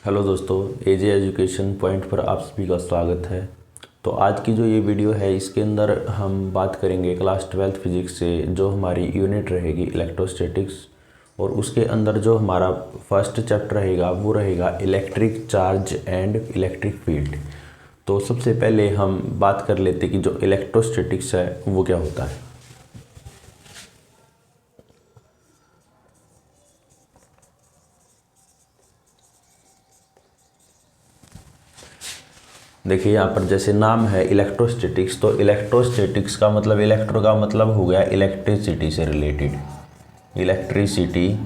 Hello दोस्तों, एजे education point पर आप सभी का स्वागत है। तो आज की जो ये वीडियो है इसके अंदर हम बात करेंगे क्लास 12th फिजिक्स से जो हमारी यूनिट रहेगी इलेक्ट्रोस्टैटिक्स, और उसके अंदर जो हमारा फर्स्ट चैप्टर रहेगा वो रहेगा electric charge and electric field. तो सबसे पहले हम बात कर लेते हैं कि जो इलेक्ट्रोस्टैटिक्स है वो क्या होता है। देखिए यहाँ पर जैसे नाम है इलेक्ट्रोस्टैटिक्स, तो इलेक्ट्रोस्टैटिक्स का मतलब इलेक्ट्रो का मतलब हो गया इलेक्ट्रिसिटी से रिलेटेड, इलेक्ट्रिसिटी।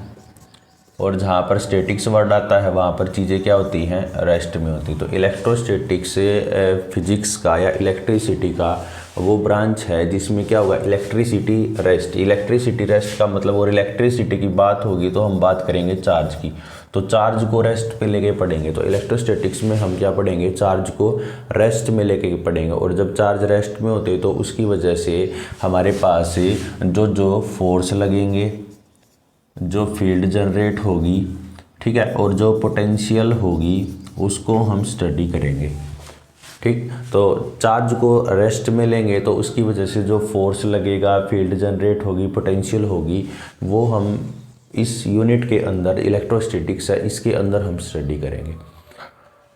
और जहाँ पर स्टैटिक्स वर्ड आता है वहाँ पर चीज़ें क्या होती हैं, रेस्ट में होती। तो इलेक्ट्रोस्टैटिक्स से फिजिक्स का या इलेक्ट्रिसिटी का वो ब्रांच है जिसमें क्या होगा, इलेक्ट्रिसिटी रेस्ट। इलेक्ट्रिसिटी रेस्ट का मतलब, और इलेक्ट्रिसिटी की बात होगी तो हम बात करेंगे चार्ज की, तो चार्ज को रेस्ट पे लेके पढ़ेंगे। तो इलेक्ट्रोस्टैटिक्स में हम क्या पढ़ेंगे, चार्ज को रेस्ट में लेके पढ़ेंगे। और जब चार्ज रेस्ट में होते तो उसकी वजह से हमारे पास जो फोर्स लगेंगे, जो फील्ड जनरेट होगी, ठीक है, और जो पोटेंशियल होगी उसको हम स्टडी करेंगे। ठीक, तो चार्ज को रेस्ट में लेंगे तो उसकी वजह से जो फोर्स लगेगा, फील्ड जनरेट होगी, पोटेंशियल होगी, वो हम इस यूनिट के अंदर इलेक्ट्रोस्टैटिक्स है इसके अंदर हम स्टडी करेंगे।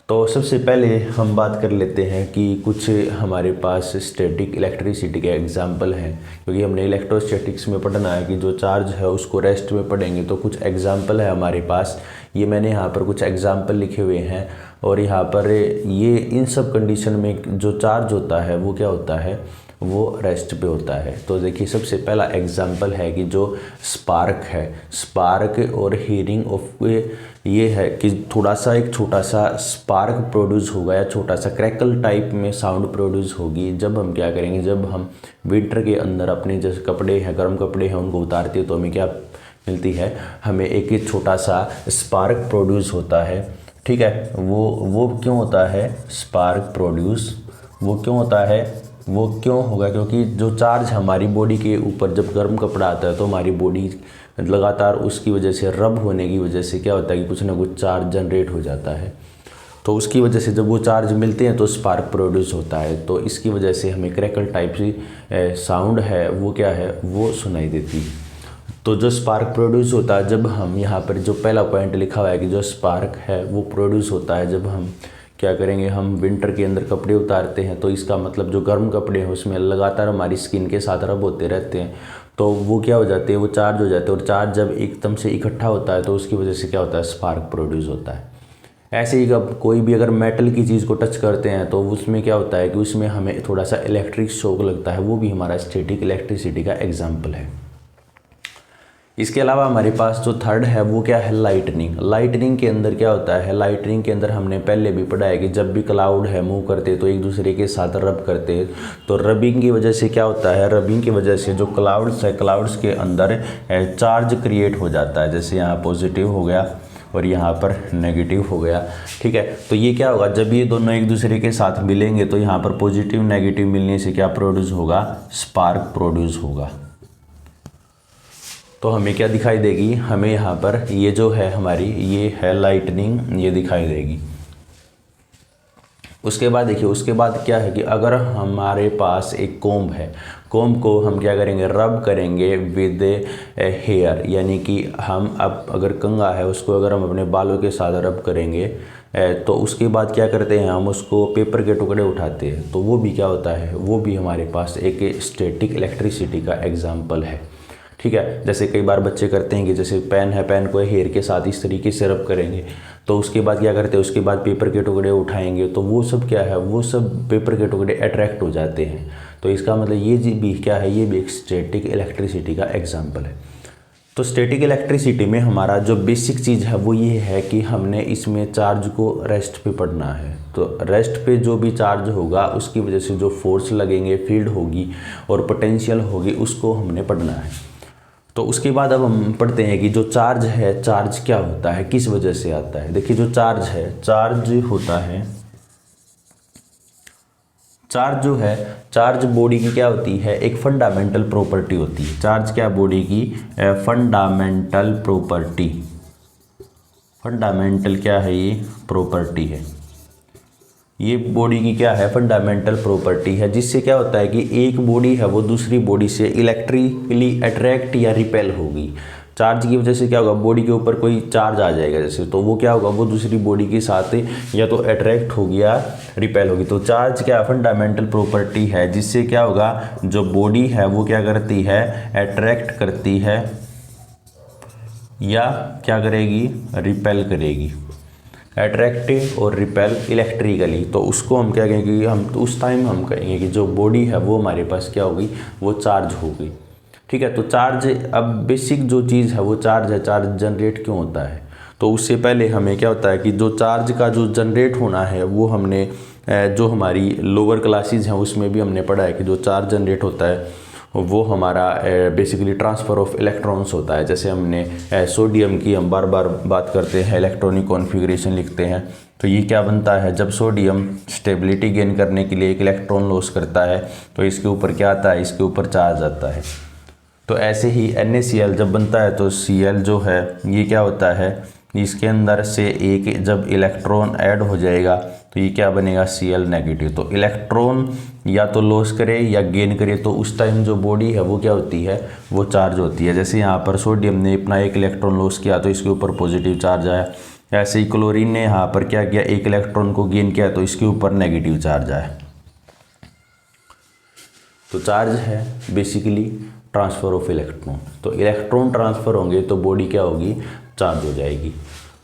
तो सबसे पहले हम बात कर लेते हैं कि कुछ हमारे पास स्टैटिक इलेक्ट्रिसिटी के एग्जाम्पल हैं, क्योंकि हमने इलेक्ट्रोस्टैटिक्स में पढ़ना है कि जो चार्ज है उसको रेस्ट में पढ़ेंगे। तो कुछ एग्जाम्पल है हमारे पास, ये मैंने यहाँ पर कुछ एग्जाम्पल लिखे हुए हैं। और यहाँ पर ये इन सब कंडीशन में जो चार्ज होता है वो क्या होता है, वो रेस्ट पे होता है। तो देखिए सबसे पहला एग्जाम्पल है कि जो स्पार्क है, स्पार्क और हीटिंग ऑफ ये है कि थोड़ा सा एक छोटा सा स्पार्क प्रोड्यूस होगा या छोटा सा क्रैकल टाइप में साउंड प्रोड्यूस होगी जब हम क्या करेंगे, जब हम विंटर के अंदर अपने जैसे कपड़े हैं, गर्म कपड़े हैं, उनको उतारते हैं तो हमें क्या मिलती है, हमें एक छोटा सा स्पार्क प्रोड्यूस होता है। ठीक है, वो क्यों होता है स्पार्क प्रोड्यूस, वो क्यों होता है, वो क्यों होगा, क्योंकि जो चार्ज हमारी बॉडी के ऊपर जब गर्म कपड़ा आता है तो हमारी बॉडी लगातार उसकी वजह से रब होने की वजह से क्या होता है कि कुछ ना कुछ चार्ज जनरेट हो जाता है। तो उसकी वजह से जब वो चार्ज मिलते हैं तो स्पार्क प्रोड्यूस होता है। तो इसकी वजह से हमें क्रैकल टाइप की साउंड है वो क्या है, वो सुनाई देती है। तो जो स्पार्क प्रोड्यूस होता है जब हम, यहाँ पर जो पहला पॉइंट लिखा हुआ है कि जो स्पार्क है वो प्रोड्यूस होता है जब हम क्या करेंगे, हम विंटर के अंदर कपड़े उतारते हैं। तो इसका मतलब जो गर्म कपड़े हैं उसमें लगातार हमारी स्किन के साथ रब होते रहते हैं, तो वो क्या हो जाते हैं, वो चार्ज हो जाते हैं। और चार्ज जब एकदम से इकट्ठा होता है तो उसकी वजह से क्या होता है, स्पार्क प्रोड्यूस होता है। ऐसे ही अब कोई भी अगर मेटल की चीज़ को टच करते हैं तो उसमें क्या होता है कि उसमें हमें थोड़ा सा इलेक्ट्रिक शॉक लगता है, वो भी हमारा स्टैटिक इलेक्ट्रिसिटी का एग्जाम्पल है। इसके अलावा हमारे पास जो थर्ड है वो क्या है, लाइटनिंग। लाइटनिंग के अंदर क्या होता है, लाइटनिंग के अंदर हमने पहले भी पढ़ा है कि जब भी क्लाउड है मूव करते तो एक दूसरे के साथ रब करते, तो रबिंग की वजह से क्या होता है, रबिंग की वजह से जो क्लाउड्स है, क्लाउड्स के अंदर चार्ज क्रिएट हो जाता है। जैसे यहाँ पॉजिटिव हो गया और यहाँ पर नेगेटिव हो गया। ठीक है, तो ये क्या होगा, जब ये दोनों एक दूसरे के साथ मिलेंगे तो यहाँ पर पॉजिटिव नेगेटिव मिलने से क्या प्रोड्यूस होगा, स्पार्क प्रोड्यूस होगा। तो हमें क्या दिखाई देगी, हमें यहाँ पर ये जो है हमारी, ये है लाइटनिंग, ये दिखाई देगी। उसके बाद देखिए, उसके बाद क्या है कि अगर हमारे पास एक कोम्ब है, कोम्ब को हम क्या करेंगे, रब करेंगे विद हेयर, यानी कि हम अब अगर कंघा है उसको अगर हम अपने बालों के साथ रब करेंगे तो उसके बाद क्या करते हैं, हम उसको पेपर के टुकड़े उठाते हैं, तो वो भी क्या होता है, वो भी हमारे पास एक स्टैटिक इलेक्ट्रिसिटी का एग्जाम्पल है। ठीक है, जैसे कई बार बच्चे करते हैं कि जैसे पेन है, पेन को हेयर के साथ इस तरीके से रब करेंगे, तो उसके बाद क्या करते हैं, उसके बाद पेपर के टुकड़े उठाएंगे तो वो सब क्या है, वो सब पेपर के टुकड़े अट्रैक्ट हो जाते हैं। तो इसका मतलब ये भी क्या है, ये भी एक स्टैटिक इलेक्ट्रिसिटी का एग्जाम्पल है। तो स्टैटिक इलेक्ट्रिसिटी में हमारा जो बेसिक चीज़ है वो ये है कि हमने इसमें चार्ज को रेस्ट पे पढ़ना है। तो रेस्ट पे जो भी चार्ज होगा उसकी वजह से जो फोर्स लगेंगे, फील्ड होगी और पोटेंशियल होगी, उसको हमने पढ़ना है। तो उसके बाद अब हम पढ़ते हैं कि जो चार्ज है, चार्ज क्या होता है, किस वजह से आता है। देखिए जो चार्ज है, चार्ज होता है, चार्ज जो है, चार्ज बॉडी की क्या होती है, एक फंडामेंटल प्रॉपर्टी होती है। चार्ज क्या, बॉडी की फंडामेंटल प्रॉपर्टी। फंडामेंटल क्या है, ये प्रॉपर्टी है, ये बॉडी की क्या है, फंडामेंटल प्रॉपर्टी है, जिससे क्या होता है कि एक बॉडी है वो दूसरी बॉडी से इलेक्ट्रिकली अट्रैक्ट या रिपेल होगी। चार्ज की वजह से क्या होगा, बॉडी के ऊपर कोई चार्ज आ जाएगा जैसे, तो वो क्या होगा, वो दूसरी बॉडी के साथ या तो अट्रैक्ट होगी या रिपेल होगी। तो चार्ज क्या फंडामेंटल प्रॉपर्टी है, जिससे क्या होगा, जो बॉडी है वो क्या करती है, अट्रैक्ट करती है या क्या करेगी, रिपेल करेगी। अट्रैक्टिव और रिपेल इलेक्ट्रिकली, तो उसको हम क्या कहेंगे, हम तो उस टाइम हम कहेंगे कि जो बॉडी है वो हमारे पास क्या होगी, वो चार्ज होगी। ठीक है, तो चार्ज, अब बेसिक जो चीज़ है वो चार्ज है। चार्ज जनरेट क्यों होता है, तो उससे पहले हमें क्या होता है कि जो चार्ज का जो जनरेट होना है वो हमने जो हमारी लोअर क्लासेस हैं उसमें भी हमने पढ़ा है कि जो चार्ज जनरेट होता है वो हमारा बेसिकली ट्रांसफ़र ऑफ इलेक्ट्रॉन्स होता है। जैसे हमने सोडियम की हम बार बार बात करते हैं, इलेक्ट्रॉनिक कॉन्फ़िगरेशन लिखते हैं, तो ये क्या बनता है, जब सोडियम स्टेबिलिटी गेन करने के लिए एक इलेक्ट्रॉन लॉस करता है तो इसके ऊपर क्या आता है, इसके ऊपर चार्ज आता है। तो ऐसे ही NaCl जब बनता है तो Cl जो है ये क्या होता है, इसके अंदर से एक जब इलेक्ट्रॉन ऐड हो जाएगा तो ये क्या बनेगा, Cl नेगेटिव। तो इलेक्ट्रॉन या तो लॉस करे या गेन करे, तो उस टाइम जो बॉडी है वो क्या होती है, वो चार्ज होती है। जैसे यहाँ पर सोडियम ने अपना एक इलेक्ट्रॉन लॉस किया तो इसके ऊपर पॉजिटिव चार्ज आया, ऐसे ही क्लोरीन ने यहाँ पर क्या किया, एक इलेक्ट्रॉन को गेन किया तो इसके ऊपर नेगेटिव चार्ज आया। तो चार्ज है बेसिकली ट्रांसफ़र ऑफ इलेक्ट्रॉन। तो इलेक्ट्रॉन ट्रांसफ़र होंगे तो बॉडी क्या होगी, चार्ज हो जाएगी,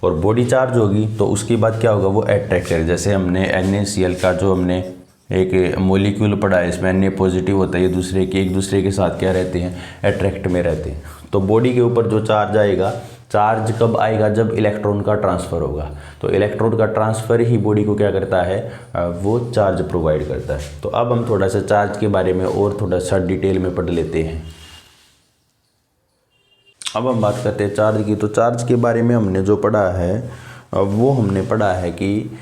और बॉडी चार्ज होगी तो उसके बाद क्या होगा, वो अट्रैक्ट करेगी। जैसे हमने NaCl का जो हमने एक मॉलिक्यूल पढ़ा है, इसमें Na पॉजिटिव होता है, ये एक दूसरे के साथ क्या रहते हैं, अट्रैक्ट में रहते हैं। तो बॉडी के ऊपर जो चार्ज आएगा, चार्ज कब आएगा, जब इलेक्ट्रॉन का ट्रांसफ़र होगा। तो इलेक्ट्रॉन का ट्रांसफ़र ही बॉडी को क्या करता है, वो चार्ज प्रोवाइड करता है। तो अब हम थोड़ा सा चार्ज के बारे में और थोड़ा सा डिटेल में पढ़ लेते हैं। अब हम बात करते हैं चार्ज की। तो चार्ज के बारे में हमने जो पढ़ा है वो हमने पढ़ा है कि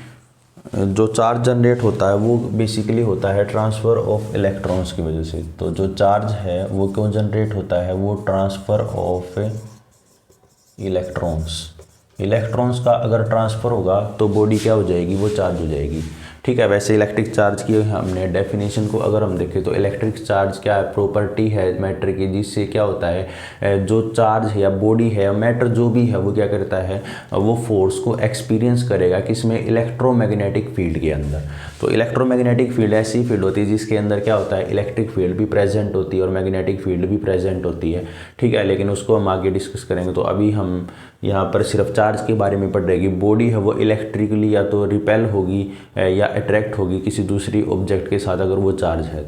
जो चार्ज जनरेट होता है वो बेसिकली होता है ट्रांसफ़र ऑफ इलेक्ट्रॉन्स की वजह से। तो जो चार्ज है वो क्यों जनरेट होता है, वो ट्रांसफ़र ऑफ इलेक्ट्रॉन्स का अगर ट्रांसफ़र होगा तो बॉडी क्या हो जाएगी, वो चार्ज हो जाएगी। ठीक है, वैसे इलेक्ट्रिक चार्ज की हमने डेफिनेशन को अगर हम देखें तो इलेक्ट्रिक चार्ज क्या है, प्रॉपर्टी है मैटर की, जिससे क्या होता है, जो चार्ज है या बॉडी है या मैटर जो भी है वो क्या करता है, वो फोर्स को एक्सपीरियंस करेगा किसमें, इलेक्ट्रोमैग्नेटिक फील्ड के अंदर। तो इलेक्ट्रोमैग्नेटिक फील्ड ऐसी फील्ड होती है जिसके अंदर क्या होता है, इलेक्ट्रिक फील्ड भी प्रेजेंट होती है और मैग्नेटिक फील्ड भी प्रेजेंट होती है। ठीक है, लेकिन उसको हम आगे डिस्कस करेंगे। तो अभी हम यहाँ पर सिर्फ चार्ज के बारे में पढ़ रहे हैं कि बॉडी है वो इलेक्ट्रिकली या तो रिपेल होगी या अट्रैक्ट होगी किसी दूसरी ऑब्जेक्ट के साथ अगर वो चार्ज है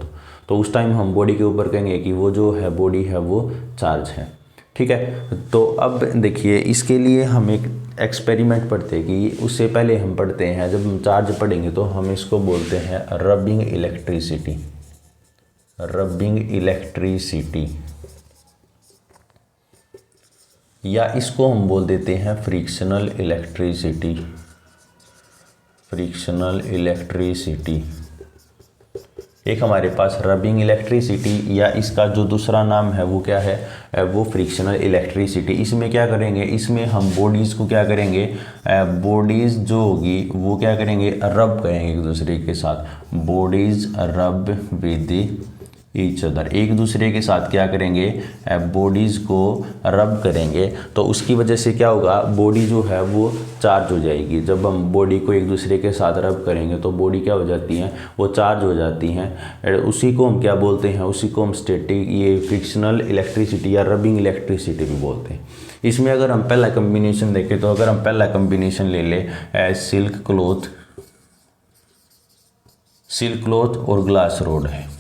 तो उस टाइम हम बॉडी के ऊपर कहेंगे कि वो जो है बॉडी है वो चार्ज है। ठीक है, तो अब देखिए इसके लिए हम एक एक्सपेरिमेंट पढ़ते हैं कि उससे पहले हम पढ़ते हैं, जब हम चार्ज पढ़ेंगे तो हम इसको बोलते हैं रबिंग इलेक्ट्रिसिटी, या इसको हम बोल देते हैं फ्रिक्शनल इलेक्ट्रिसिटी। एक हमारे पास रबिंग इलेक्ट्रिसिटी या इसका जो दूसरा नाम है वो क्या है, वो फ्रिक्शनल इलेक्ट्रिसिटी। इसमें क्या करेंगे, इसमें हम बॉडीज़ को क्या करेंगे, बॉडीज़ जो होगी वो क्या करेंगे, रब करेंगे एक दूसरे के साथ, बॉडीज़ रब विद ईच अदर, एक दूसरे के साथ क्या करेंगे, बॉडीज़ को रब करेंगे। तो उसकी वजह से क्या होगा, बॉडी जो है वो चार्ज हो जाएगी। जब हम बॉडी को एक दूसरे के साथ रब करेंगे तो बॉडी क्या हो जाती हैं, वो चार्ज हो जाती हैं। उसी को हम क्या बोलते हैं, उसी को हम स्टैटिक, ये फ्रिक्शनल इलेक्ट्रिसिटी या रबिंग इलेक्ट्रिसिटी भी बोलते हैं। इसमें अगर हम पहला कम्बिनेशन देखें तो अगर हम पहला कम्बिनेशन ले लें सिल्क क्लॉथ और ग्लास रोड है,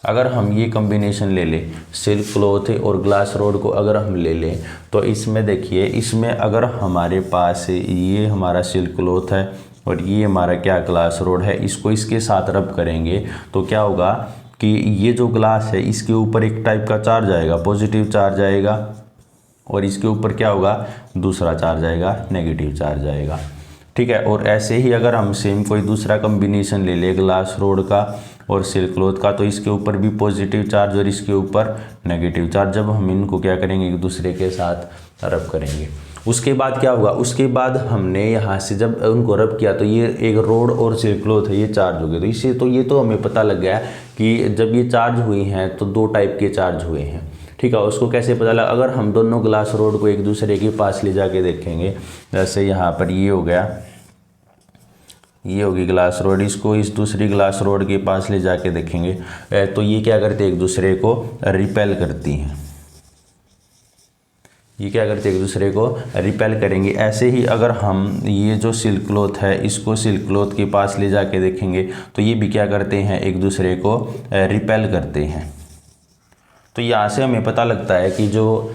अगर हम ये कॉम्बिनेशन ले लें, सिल्क क्लॉथ और ग्लास रोड को अगर हम ले लें तो इसमें देखिए, इसमें अगर हमारे पास ये हमारा सिल्क क्लॉथ है और ये हमारा क्या ग्लास रोड है, इसको इसके साथ रब करेंगे तो क्या होगा कि ये जो ग्लास है इसके ऊपर एक टाइप का चार्ज आएगा, पॉजिटिव चार्ज आएगा, और इसके ऊपर क्या होगा, दूसरा चार्ज आएगा, नेगेटिव चार्ज आएगा। ठीक है, और ऐसे ही अगर हम सेम कोई दूसरा कॉम्बिनेशन ले लें ग्लास रोड का और सिल्क क्लॉथ का, तो इसके ऊपर भी पॉजिटिव चार्ज और इसके ऊपर नेगेटिव चार्ज, जब हम इनको क्या करेंगे, एक दूसरे के साथ रब करेंगे उसके बाद क्या हुआ, उसके बाद हमने यहाँ से जब उनको रब किया तो ये एक रोड और सिल्क क्लॉथ है, ये चार्ज हो गए। तो इससे तो ये तो हमें पता लग गया कि जब ये चार्ज हुई हैं तो दो टाइप के चार्ज हुए हैं, ठीक है। उसको कैसे पता लगा, अगर हम दोनों ग्लास रोड को एक दूसरे के पास ले जाके देखेंगे, जैसे यहाँ पर ये हो गया, ये होगी ग्लास रोड, इसको इस दूसरी ग्लास रोड के पास ले जाके देखेंगे तो ये क्या करते हैं, एक दूसरे को रिपेल करती हैं। ये क्या करते हैं, एक दूसरे को रिपेल करेंगे। ऐसे ही अगर हम ये जो सिल्क क्लॉथ है इसको सिल्क क्लॉथ के पास ले जाके देखेंगे तो ये भी क्या करते हैं, एक दूसरे को रिपेल करते हैं। तो यहाँ से हमें पता लगता है कि जो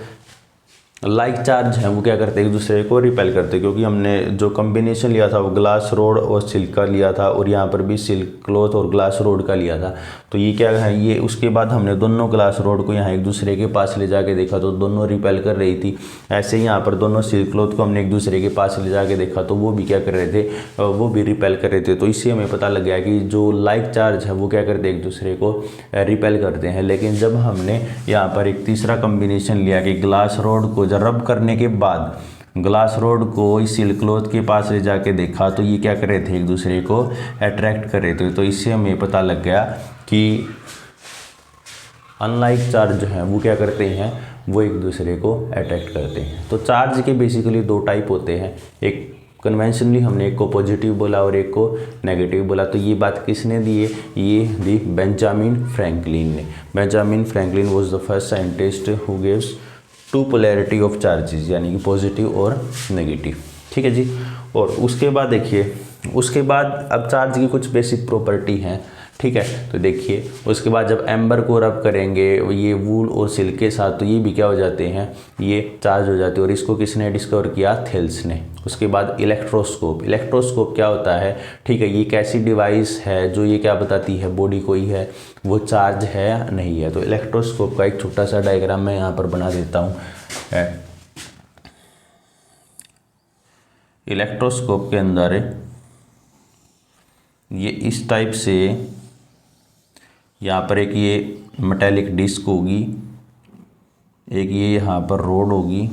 लाइक चार्ज हैं वो क्या करते हैं, एक दूसरे को रिपेल करते हैं, क्योंकि हमने जो कॉम्बिनेशन लिया था वो ग्लास रोड और सिल्क का लिया था, और यहाँ पर भी सिल्क क्लॉथ और ग्लास रोड का लिया था। तो ये क्या है, ये उसके बाद हमने दोनों ग्लास रोड को यहाँ एक दूसरे के पास ले जाके देखा तो दोनों रिपेल कर रही थी। ऐसे ही यहाँ पर दोनों सिल्क क्लॉथ को हमने एक दूसरे के पास ले जाके देखा तो वो भी क्या कर रहे थे, वो भी रिपेल कर रहे थे। तो इससे हमें पता लग गया कि जो लाइक चार्ज है वो क्या करते हैं, एक दूसरे को रिपेल करते हैं। लेकिन जब हमने यहाँ पर एक तीसरा कॉम्बिनेशन लिया कि ग्लास रोड को रब करने के बाद ग्लास रोड को इस सिल्क क्लॉथ के पास ले जाके देखा तो ये क्या कर रहे थे, एक दूसरे को अट्रैक्ट कर रहे थे। तो इससे हमें पता लग गया कि अनलाइक चार्ज जो है वो क्या करते हैं, वो एक दूसरे को अट्रैक्ट करते हैं। तो चार्ज के बेसिकली दो टाइप होते हैं, एक कन्वेंशनली हमने एक को पॉजिटिव बोला और एक को नेगेटिव बोला। तो ये बात किसने दी है, ये दी बेंजामिन फ्रैंकलिन ने। Benjamin Franklin was the first scientist who gives to polarity of charges, यानी कि पॉजिटिव और नेगेटिव, ठीक है जी। और उसके बाद देखिए, उसके बाद अब चार्ज की कुछ बेसिक प्रॉपर्टी हैं, ठीक है। तो देखिए उसके बाद जब एम्बर को रब करेंगे ये वूल और सिल्क के साथ तो ये भी क्या हो जाते हैं, ये चार्ज हो जाते हैं। और इसको किसने डिस्कवर किया, थेल्स ने। उसके बाद इलेक्ट्रोस्कोप। इलेक्ट्रोस्कोप क्या होता है, ठीक है, ये एक ऐसी डिवाइस है जो ये क्या बताती है, बॉडी कोई है वो चार्ज है या नहीं है। तो इलेक्ट्रोस्कोप का एक छोटा सा डायग्राम मैं यहाँ पर बना देता हूँ। इलेक्ट्रोस्कोप के अंदर ये इस टाइप से यहाँ पर एक ये मेटेलिक डिस्क होगी, एक ये यहाँ पर रोड होगी,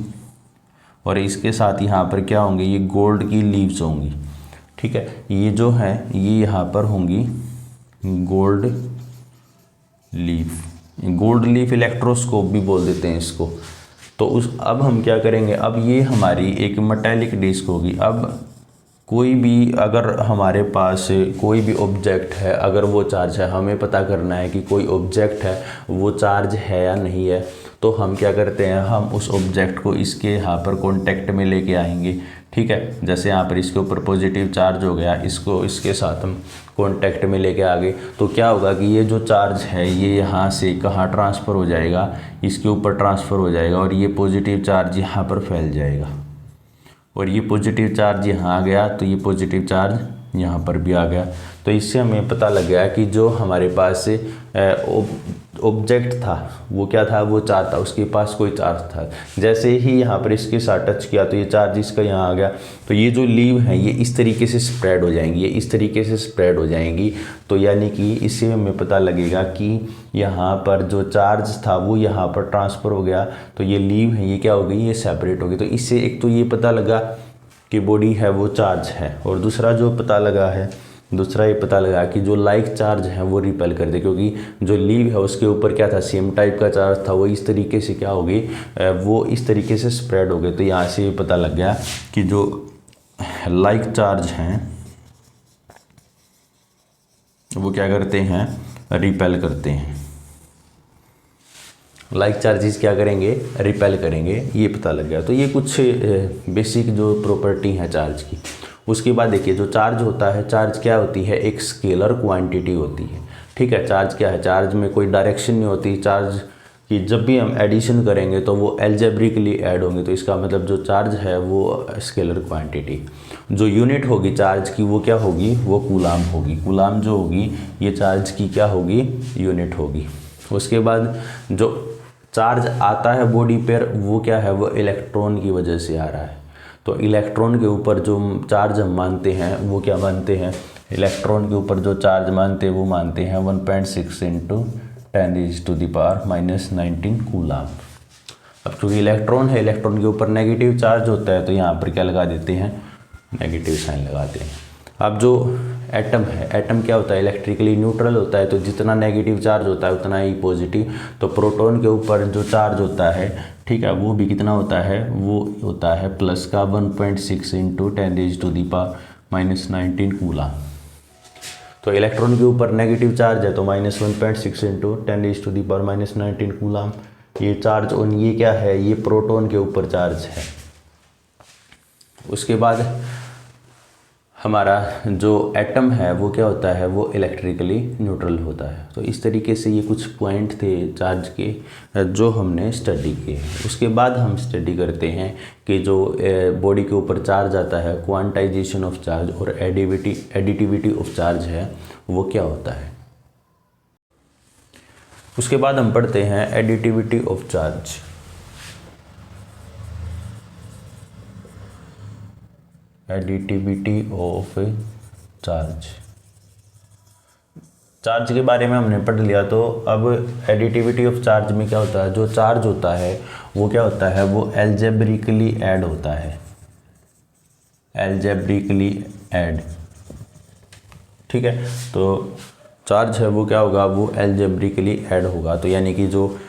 और इसके साथ यहाँ पर क्या होंगे, ये गोल्ड की लीव्स होंगी, ठीक है। ये जो है ये यहाँ पर होंगी gold leaf. Gold leaf electroscope भी बोल देते हैं इसको। तो अब हम क्या करेंगे, अब ये हमारी एक मेटेलिक डिस्क होगी। अब कोई भी अगर हमारे पास कोई भी ऑब्जेक्ट है, अगर वो चार्ज है, हमें पता करना है कि कोई ऑब्जेक्ट है वो चार्ज है या नहीं है, तो हम क्या करते हैं, हम उस ऑब्जेक्ट को इसके यहाँ पर कांटेक्ट में लेके आएंगे, ठीक है। जैसे यहाँ पर इसके ऊपर पॉजिटिव चार्ज हो गया, इसको इसके साथ हम कांटेक्ट में लेके आ गए तो क्या होगा कि ये जो चार्ज है ये यहाँ से कहाँ ट्रांसफ़र हो जाएगा, इसके ऊपर ट्रांसफ़र हो जाएगा, और ये पॉजिटिव चार्ज यहाँ पर फैल जाएगा। और ये पॉजिटिव चार्ज यहाँ आ गया तो ये पॉजिटिव चार्ज यहाँ पर भी आ गया। तो इससे हमें पता लग गया कि जो हमारे पास ऑब्जेक्ट था वो क्या था, वो चार्ज था, उसके पास कोई चार्ज था। जैसे ही यहाँ पर इसके साथ टच किया तो ये चार्ज इसका यहाँ आ गया। तो ये जो लीव है ये इस तरीके से स्प्रेड हो जाएंगी, ये इस तरीके से स्प्रेड हो जाएंगी। तो यानी कि इससे हमें पता लगेगा कि यहाँ पर जो चार्ज था वो यहाँ पर ट्रांसफ़र हो गया। तो ये लीव है ये क्या हो गई, ये सेपरेट हो गई। तो इससे एक तो ये पता लगा कि बॉडी है वो चार्ज है, और दूसरा जो पता लगा है, दूसरा ये पता लगा कि जो लाइक चार्ज है वो रिपेल कर दे, क्योंकि जो लीव है उसके ऊपर क्या था, सेम टाइप का चार्ज था, वो इस तरीके से क्या होगी, वो इस तरीके से स्प्रेड हो गए। तो यहाँ से ये पता लग गया कि जो लाइक चार्ज हैं वो क्या करते हैं, रिपेल करते हैं। लाइक चार्जेस क्या करेंगे, रिपेल करेंगे, ये पता लग गया। तो ये कुछ बेसिक जो प्रॉपर्टी है चार्ज की। उसके बाद देखिए जो चार्ज होता है, चार्ज क्या होती है, एक स्केलर क्वांटिटी होती है, ठीक है। चार्ज क्या है, चार्ज में कोई डायरेक्शन नहीं होती। चार्ज की जब भी हम एडिशन करेंगे तो वो एल्जेब्रिकली ऐड होंगे। तो इसका मतलब जो चार्ज है वो स्केलर क्वांटिटी। जो यूनिट होगी चार्ज की वो क्या होगी, वो कूलाम होगी। कूलाम जो होगी ये चार्ज की क्या होगी, यूनिट होगी। उसके बाद जो चार्ज आता है बॉडी पर वो क्या है, वो इलेक्ट्रॉन की वजह से आ रहा है। तो इलेक्ट्रॉन के ऊपर जो चार्ज हम मानते हैं वो क्या मानते हैं, इलेक्ट्रॉन के ऊपर जो चार्ज मानते हैं वो मानते हैं 1.6 × 10⁻⁻⁹ कूलाम। अब चूँकि इलेक्ट्रॉन है, इलेक्ट्रॉन के ऊपर नेगेटिव चार्ज होता है, तो यहाँ पर क्या लगा देते हैं, नेगेटिव साइन लगाते हैं। अब जो एटम है, एटम क्या होता है, इलेक्ट्रिकली न्यूट्रल होता है, तो जितना नेगेटिव चार्ज होता है उतना ही पॉजिटिव। तो प्रोटॉन के ऊपर जो चार्ज होता है, ठीक है, वो भी कितना होता है, वो होता है प्लस का 1.6 इंटू 10⁻⁻19 कूलम। तो इलेक्ट्रॉन के ऊपर नेगेटिव चार्ज है तो -1.6 इंटू 10⁻⁻19 कूलम ये चार्ज। और ये क्या है, ये प्रोटॉन के ऊपर चार्ज है। उसके बाद हमारा जो एटम है वो क्या होता है, वो इलेक्ट्रिकली न्यूट्रल होता है। तो इस तरीके से ये कुछ पॉइंट थे चार्ज के जो हमने स्टडी किए हैं। उसके बाद हम स्टडी करते हैं कि जो बॉडी के ऊपर चार्ज आता है, क्वांटाइजेशन ऑफ चार्ज और एडिटिविटी ऑफ चार्ज है, वो क्या होता है। उसके बाद हम पढ़ते हैं additivity of charge. Additivity of charge, charge के बारे में हमने पढ़ लिया। तो अब एडिटिविटी ऑफ चार्ज में क्या होता है, जो चार्ज होता है वो क्या होता है, वो एल्जेब्रिकली ऐड होता है, एल्जेब्रिकली ऐड, ठीक है। तो चार्ज है वो क्या होगा, वो एल्जेब्रिकली ऐड होगा। तो यानी कि जो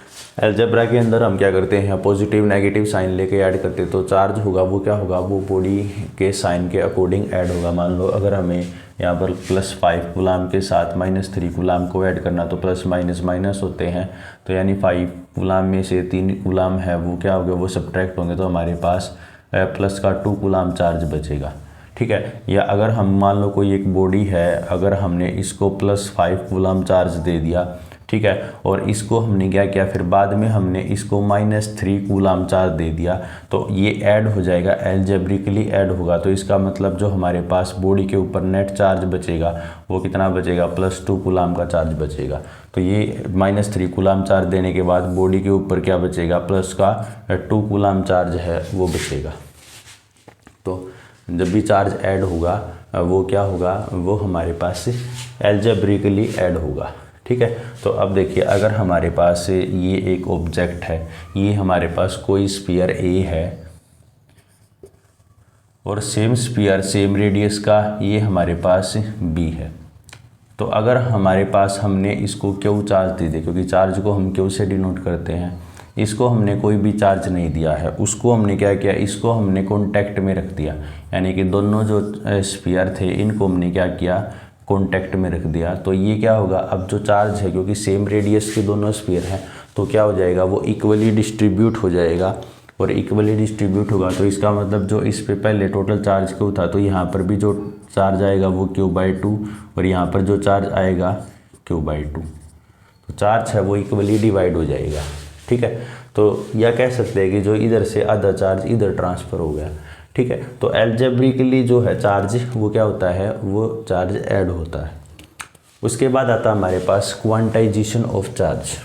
एल्जेब्रा के अंदर हम क्या करते हैं, पॉजिटिव नेगेटिव साइन लेके ऐड करते हैं, तो चार्ज होगा वो क्या होगा, वो बॉडी के साइन के अकॉर्डिंग ऐड होगा। मान लो अगर हमें यहाँ पर +5 कूलम के साथ -3 कूलम को ऐड करना, तो प्लस माइनस माइनस होते हैं, तो यानी 5 कूलम में से 3 कूलम है वो क्या होगा, वो सब्ट्रैक्ट होंगे, तो हमारे पास प्लस का 2 कूलम चार्ज बचेगा, ठीक है। या अगर हम मान लो कोई एक बॉडी है, अगर हमने इसको +5 कूलम चार्ज दे दिया, ठीक है, और इसको हमने क्या किया, फिर बाद में हमने इसको -3 कूलम चार्ज दे दिया, तो ये ऐड हो जाएगा, एल्जेब्रिकली ऐड होगा। तो इसका मतलब जो हमारे पास बॉडी के ऊपर नेट चार्ज बचेगा वो कितना बचेगा, +2 कूलम का चार्ज बचेगा। तो ये -3 कूलम चार्ज देने के बाद बॉडी के ऊपर क्या बचेगा, प्लस का 2 कूलम चार्ज है वो बचेगा। तो जब भी चार्ज ऐड होगा वो क्या होगा, वो हमारे पास एल्जेब्रिकली ऐड होगा, ठीक है। तो अब देखिए, अगर हमारे पास ये एक ऑब्जेक्ट है, ये हमारे पास कोई स्फीयर ए है और सेम स्फीयर सेम रेडियस का ये हमारे पास बी है। तो अगर हमारे पास हमने इसको क्यू चार्ज दे दिया, क्योंकि चार्ज को हम क्यू से डिनोट करते हैं, इसको हमने कोई भी चार्ज नहीं दिया है, उसको हमने क्या किया, इसको हमने कॉन्टैक्ट में रख दिया, यानी कि दोनों जो स्फीयर थे इनको हमने क्या किया, कॉन्टैक्ट में रख दिया। तो ये क्या होगा, अब जो चार्ज है, क्योंकि सेम रेडियस के दोनों स्फीयर हैं, तो क्या हो जाएगा, वो इक्वली डिस्ट्रीब्यूट हो जाएगा। और इक्वली डिस्ट्रीब्यूट होगा तो इसका मतलब जो इस पे पहले टोटल चार्ज क्यू था, तो यहाँ पर भी जो चार्ज आएगा वो Q/2 और यहाँ पर जो चार्ज आएगा Q/2। तो चार्ज है वो इक्वली डिवाइड हो जाएगा, ठीक है। तो यह कह सकते हैं कि जो इधर से आधा चार्ज इधर ट्रांसफ़र हो गया, ठीक है। तो एल्जेब्रिकली जो है चार्ज वो क्या होता है, वो चार्ज ऐड होता है। उसके बाद आता है हमारे पास क्वांटाइजेशन ऑफ चार्ज।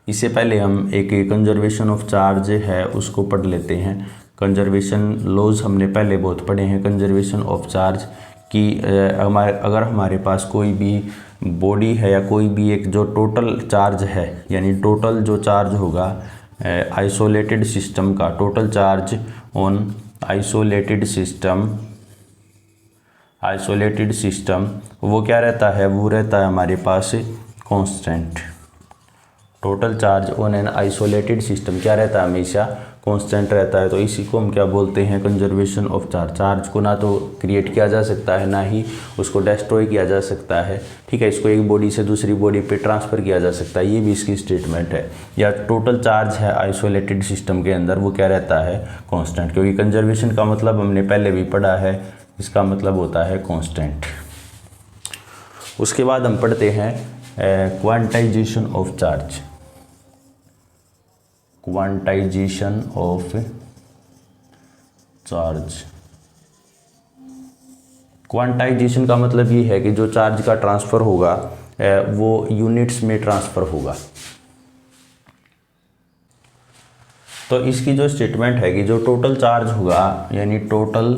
इससे पहले हम एक कंजर्वेशन ऑफ चार्ज है उसको पढ़ लेते हैं। कंजर्वेशन लॉज हमने पहले बहुत पढ़े हैं। कंजर्वेशन ऑफ चार्ज की अगर हमारे पास कोई भी बॉडी है या कोई भी एक जो टोटल चार्ज है, यानी टोटल जो चार्ज होगा आइसोलेटेड सिस्टम का, total charge on isolated system वो क्या रहता है, वो रहता है हमारे पास constant. Total charge on an isolated system क्या रहता है, हमेशा कांस्टेंट रहता है। तो इसी को हम क्या बोलते हैं, कंजर्वेशन ऑफ चार्ज। चार्ज को ना तो क्रिएट किया जा सकता है, ना ही उसको डिस्ट्रॉय किया जा सकता है, ठीक है। इसको एक बॉडी से दूसरी बॉडी पे ट्रांसफ़र किया जा सकता है, ये भी इसकी स्टेटमेंट है। या टोटल चार्ज है आइसोलेटेड सिस्टम के अंदर, वो क्या रहता है, कांस्टेंट। क्योंकि कंजर्वेशन का मतलब हमने पहले भी पढ़ा है, इसका मतलब होता है कांस्टेंट। उसके बाद हम पढ़ते हैं quantization of charge. Quantization of charge, quantization का मतलब ये है कि जो चार्ज का ट्रांसफ़र होगा वो यूनिट्स में ट्रांसफ़र होगा। तो इसकी जो स्टेटमेंट है कि जो टोटल चार्ज होगा, यानी टोटल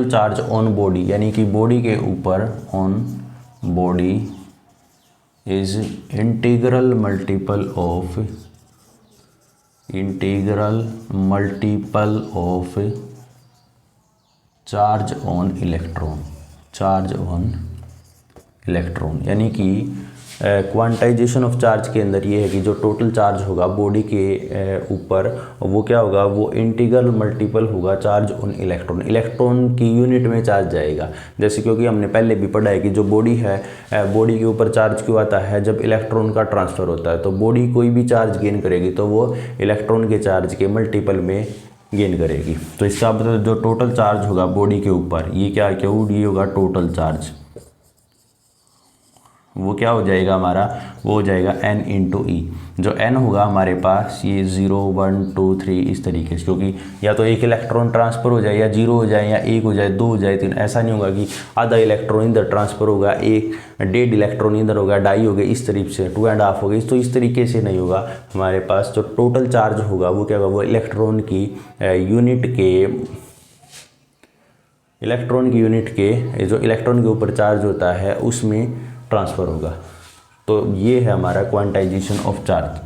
चार्ज ऑन बॉडी, यानी कि बॉडी के ऊपर, on body is integral multiple of charge on electron, यानी कि क्वांटाइजेशन ऑफ चार्ज के अंदर ये है कि जो टोटल चार्ज होगा बॉडी के ऊपर वो क्या होगा, वो इंटीग्रल मल्टीपल होगा चार्ज ऑन इलेक्ट्रॉन की यूनिट में चार्ज जाएगा। जैसे क्योंकि हमने पहले भी पढ़ा है कि जो बॉडी है, बॉडी के ऊपर चार्ज क्यों आता है, जब इलेक्ट्रॉन का ट्रांसफ़र होता है। तो बॉडी कोई भी चार्ज गेन करेगी तो वो इलेक्ट्रॉन के चार्ज के मल्टीपल में गेन करेगी। तो इसका मतलब जो टोटल चार्ज होगा बॉडी के ऊपर, ये क्या ये होगा टोटल चार्ज, वो क्या हो जाएगा हमारा, वो हो जाएगा n इंटू ई। जो n होगा हमारे पास ये 0 1 2 3 इस तरीके से, क्योंकि या तो एक इलेक्ट्रॉन ट्रांसफ़र हो जाए या 0 हो जाए या 1 हो जाए 2 हो जाए 3, ऐसा नहीं होगा कि आधा इलेक्ट्रॉन इधर ट्रांसफ़र होगा, 1.5 इलेक्ट्रॉन इधर होगा, 2.5 हो गए इस तरीके से, 2.5 हो गई। तो इस तरीके से नहीं होगा। हमारे पास जो टोटल चार्ज होगा वो क्या होगा, वो इलेक्ट्रॉन की यूनिट के जो इलेक्ट्रॉन के ऊपर चार्ज होता है उसमें ट्रांसफ़र होगा। तो ये है हमारा क्वांटाइजेशन ऑफ चार्ज।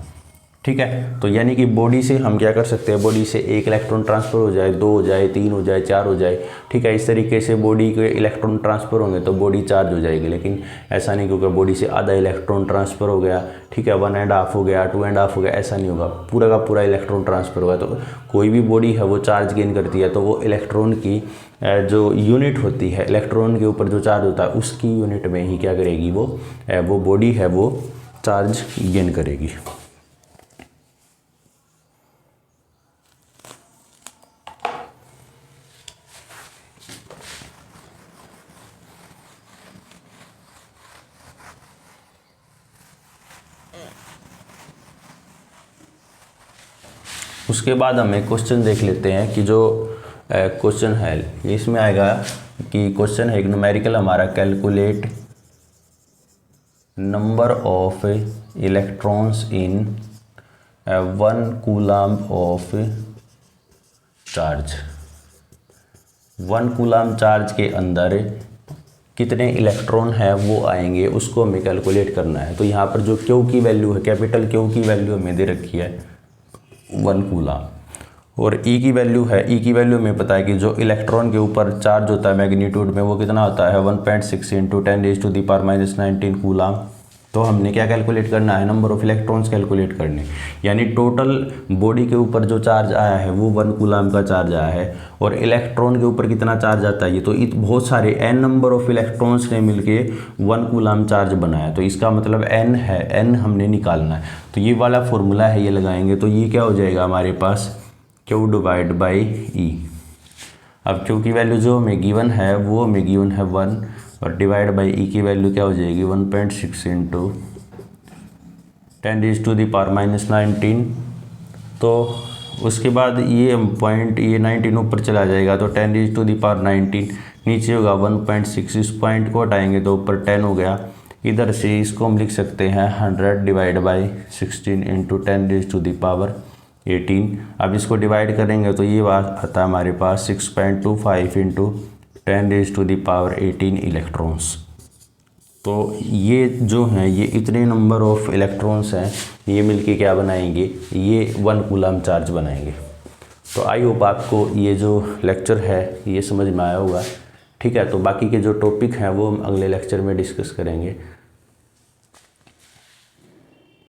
ठीक है, तो यानी कि बॉडी से हम क्या कर सकते हैं, बॉडी से एक इलेक्ट्रॉन ट्रांसफ़र हो जाए, 2 हो जाए, 3 हो जाए, 4 हो जाए। ठीक है, इस तरीके से बॉडी के इलेक्ट्रॉन ट्रांसफ़र होंगे तो बॉडी चार्ज हो जाएगी। लेकिन ऐसा नहीं, क्योंकि बॉडी से आधा इलेक्ट्रॉन ट्रांसफ़र हो गया, ठीक है, 1.5 हो गया, 2.5 हो गया, ऐसा नहीं होगा, पूरा का पूरा इलेक्ट्रॉन ट्रांसफ़र होगा। तो कोई भी बॉडी है वो चार्ज गेन करती है तो वो इलेक्ट्रॉन की जो यूनिट होती है, इलेक्ट्रॉन के ऊपर जो चार्ज होता है उसकी यूनिट में ही क्या करेगी, वो बॉडी है वो चार्ज गेन करेगी। उसके बाद हमें क्वेश्चन देख लेते हैं कि जो क्वेश्चन है इसमें आएगा कि क्वेश्चन है एक न्यूमेरिकल हमारा, calculate number of electrons in 1 coulomb of charge. 1 coulomb charge के अंदर कितने इलेक्ट्रॉन है वो आएंगे, उसको हमें कैलकुलेट करना है। तो यहाँ पर जो क्यू की वैल्यू है, कैपिटल क्यू की वैल्यू हमें दे रखी है 1 कूलम्ब, और ई की वैल्यू है, ई की वैल्यू में पता है कि जो इलेक्ट्रॉन के ऊपर चार्ज होता है मैग्नीट्यूड में वो कितना होता है 1.6 × 10⁻⁻⁹ कूलम्ब। तो हमने क्या कैलकुलेट करना है, नंबर ऑफ इलेक्ट्रॉन्स कैलकुलेट करने, यानी टोटल बॉडी के ऊपर जो चार्ज आया है वो 1 कूलम्ब का चार्ज आया है, और इलेक्ट्रॉन के ऊपर कितना चार्ज आता है, ये तो बहुत सारे n नंबर ऑफ इलेक्ट्रॉन्स ने मिलके 1 कूलम्ब चार्ज बनाया। तो इसका मतलब n है, n हमने निकालना है। तो ये वाला फॉर्मूला है, ये लगाएंगे तो ये क्या हो जाएगा हमारे पास, Q डिवाइड बाई ई। अब Q की वैल्यू जो हमें गिवन है वो हमें गिवन है 1, और डिवाइड बाई ई की वैल्यू क्या हो जाएगी 1.6 × 10⁻⁻⁹। तो उसके बाद ये पॉइंट, ये 19 ऊपर चला जाएगा तो 10⁻⁹ नीचे होगा 1.6, इस पॉइंट को हटाएंगे तो ऊपर 10 हो गया। इधर से इसको हम लिख सकते हैं 100 डिवाइड बाई 16 × 10⁻18। अब इसको डिवाइड करेंगे तो ये बात आता है हमारे पास 6.25 × 10⁻18 इलेक्ट्रॉन्स। तो ये जो हैं ये इतने नंबर ऑफ इलेक्ट्रॉन्स हैं, ये मिलके क्या बनाएंगे, ये 1 कूलम्ब चार्ज बनाएंगे। तो आई होप आपको ये जो लेक्चर है ये समझ में आया होगा। ठीक है, तो बाकी के जो टॉपिक हैं वो हम अगले लेक्चर में डिस्कस करेंगे।